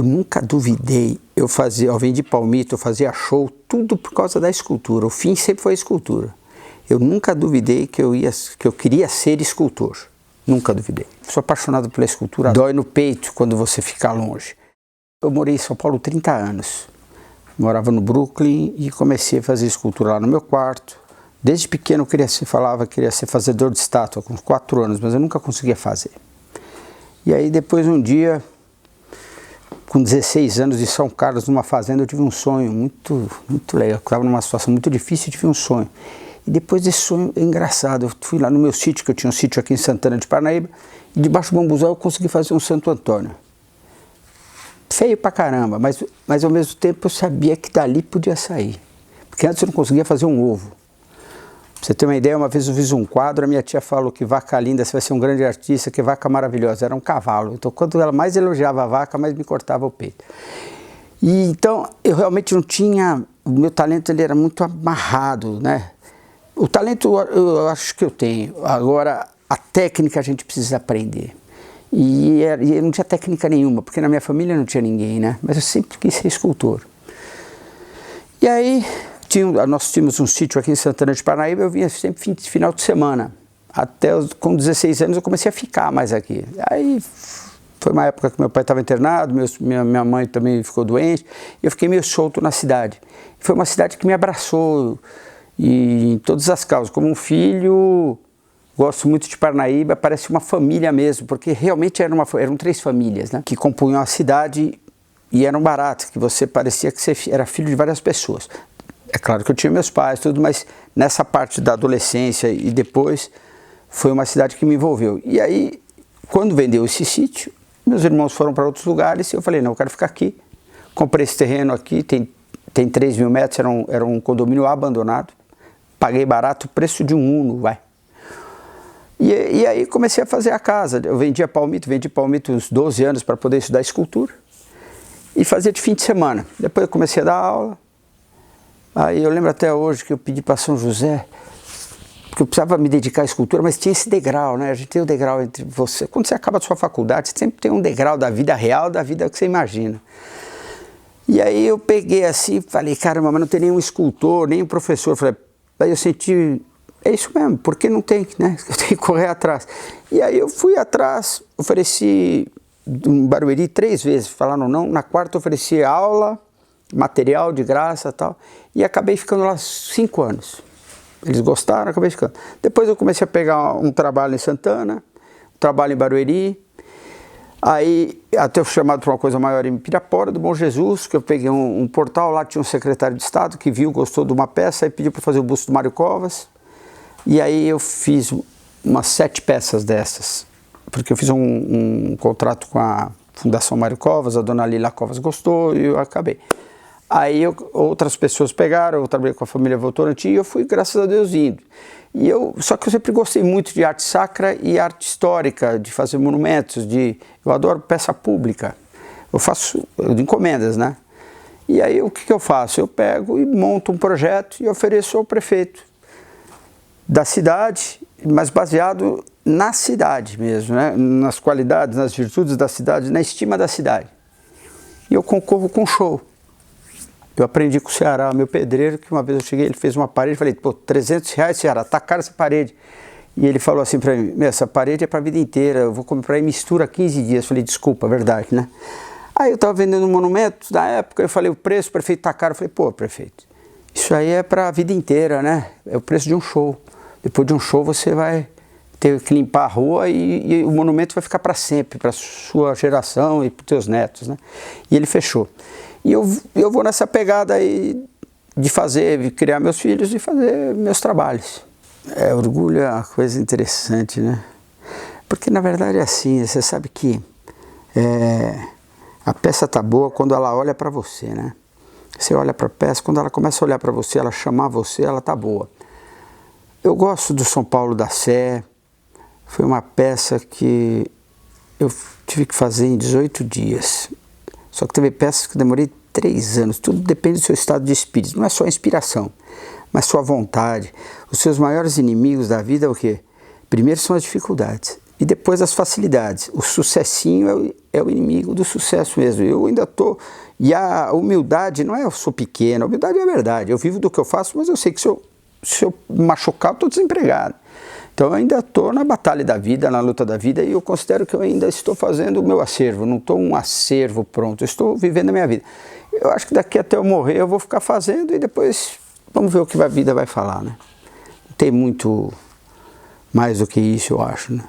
Eu nunca duvidei, eu vendi palmito, eu fazia show, tudo por causa da escultura. O fim sempre foi a escultura. Eu nunca duvidei que eu queria ser escultor. Nunca duvidei. Sou apaixonado pela escultura. Dói no peito quando você fica longe. Eu morei em São Paulo 30 anos. Morava no Brooklyn e comecei a fazer escultura lá no meu quarto. Desde pequeno eu queria ser fazedor de estátua, com 4 anos, mas eu nunca conseguia fazer. E aí depois um dia, com 16 anos, em São Carlos, numa fazenda, eu tive um sonho muito legal. Eu estava numa situação muito difícil e tive um sonho. E depois desse sonho, é engraçado, eu fui lá no meu sítio, que eu tinha um sítio aqui em Santana de Parnaíba, e debaixo do bambuzal eu consegui fazer um Santo Antônio. Feio pra caramba, mas ao mesmo tempo eu sabia que dali podia sair. Porque antes eu não conseguia fazer um ovo. Pra você ter uma ideia, uma vez eu fiz um quadro, a minha tia falou que vaca linda, você vai ser um grande artista, que vaca maravilhosa. Era um cavalo. Então, quanto ela mais elogiava a vaca, mais me cortava o peito. E então, eu realmente não tinha... O meu talento ele era muito amarrado, né? O talento eu acho que eu tenho. Agora, a técnica a gente precisa aprender. E eu não tinha técnica nenhuma, porque na minha família não tinha ninguém, né? Mas eu sempre quis ser escultor. E aí... Nós tínhamos um sítio aqui em Santana de Parnaíba, eu vinha sempre final de semana. Com 16 anos eu comecei a ficar mais aqui. Aí foi uma época que meu pai estava internado, minha mãe também ficou doente, e eu fiquei meio solto na cidade. Foi uma cidade que me abraçou, e em todas as causas. Como um filho, gosto muito de Parnaíba, parece uma família mesmo, porque realmente eram 3 famílias, né, que compunham a cidade e eram baratas, que você parecia que você era filho de várias pessoas. É claro que eu tinha meus pais, tudo, mas nessa parte da adolescência e depois foi uma cidade que me envolveu. E aí, quando vendeu esse sítio, meus irmãos foram para outros lugares e eu falei, não, eu quero ficar aqui. Comprei esse terreno aqui, tem 3.000 metros, era um condomínio abandonado. Paguei barato, o preço de um Uno, vai. E aí comecei a fazer a casa. Eu vendi palmito uns 12 anos para poder estudar escultura e fazia de fim de semana. Depois eu comecei a dar aula. Aí eu lembro até hoje que eu pedi para São José, porque eu precisava me dedicar à escultura, mas tinha esse degrau, né? A gente tem o degrau entre você. Quando você acaba a sua faculdade, você sempre tem um degrau da vida real, da vida que você imagina. E aí eu peguei assim e falei, caramba, mas não tem nenhum escultor, nenhum professor. Aí eu senti, é isso mesmo, porque não tem, né? Eu tenho que correr atrás. E aí eu fui atrás, ofereci em Barueri 3 vezes, falaram não. Na quarta eu ofereci aula, material de graça e tal, e acabei ficando lá 5 anos. Eles gostaram, acabei ficando. Depois eu comecei a pegar um trabalho em Santana, um trabalho em Barueri, aí até eu fui chamado para uma coisa maior em Pirapora, do Bom Jesus, que eu peguei um portal, lá tinha um secretário de Estado que viu, gostou de uma peça, e pediu para fazer o busto do Mário Covas, e aí eu fiz umas 7 peças dessas, porque eu fiz um contrato com a Fundação Mário Covas, a dona Lila Covas gostou, e eu acabei. Aí outras pessoas pegaram, eu trabalhei com a família Votorantim e eu fui, graças a Deus, indo. Só que eu sempre gostei muito de arte sacra e arte histórica, de fazer monumentos, eu adoro peça pública. Eu faço encomendas, né? E aí o que eu faço? Eu pego e monto um projeto e ofereço ao prefeito da cidade, mas baseado na cidade mesmo, né? Nas qualidades, nas virtudes da cidade, na estima da cidade. E eu concorro com show. Eu aprendi com o Ceará, meu pedreiro, que uma vez eu cheguei, ele fez uma parede, falei, pô, R$300, Ceará, tá cara essa parede. E ele falou assim pra mim, essa parede é pra vida inteira, eu vou comprar e mistura 15 dias. Eu falei, desculpa, é verdade, né? Aí eu tava vendendo um monumento, na época eu falei, o preço, o prefeito tá caro. Eu falei, pô, prefeito, isso aí é pra vida inteira, né? É o preço de um show. Depois de um show você vai ter que limpar a rua e o monumento vai ficar para sempre, para sua geração e para os teus netos, né? E ele fechou. E eu vou nessa pegada aí de criar meus filhos e fazer meus trabalhos. Orgulho é uma coisa interessante, né? Porque na verdade é assim, você sabe que a peça tá boa quando ela olha para você, né? Você olha para a peça, quando ela começa a olhar para você, ela chamar você, ela tá boa. Eu gosto do São Paulo da Sé, foi uma peça que eu tive que fazer em 18 dias. Só que teve peças que eu demorei 3 anos, tudo depende do seu estado de espírito, não é só inspiração, mas sua vontade. Os seus maiores inimigos da vida é o quê? Primeiro são as dificuldades, E depois as facilidades. O sucessinho é o inimigo do sucesso mesmo. Eu ainda estou... E a humildade não é eu sou pequeno, a humildade é a verdade. Eu vivo do que eu faço, mas eu sei que se eu machucar, eu estou desempregado. Então eu ainda estou na batalha da vida, na luta da vida, e eu considero que eu ainda estou fazendo o meu acervo. Não estou um acervo pronto, eu estou vivendo a minha vida. Eu acho que daqui até eu morrer eu vou ficar fazendo e depois vamos ver o que a vida vai falar, né? Não tem muito mais do que isso, eu acho, né?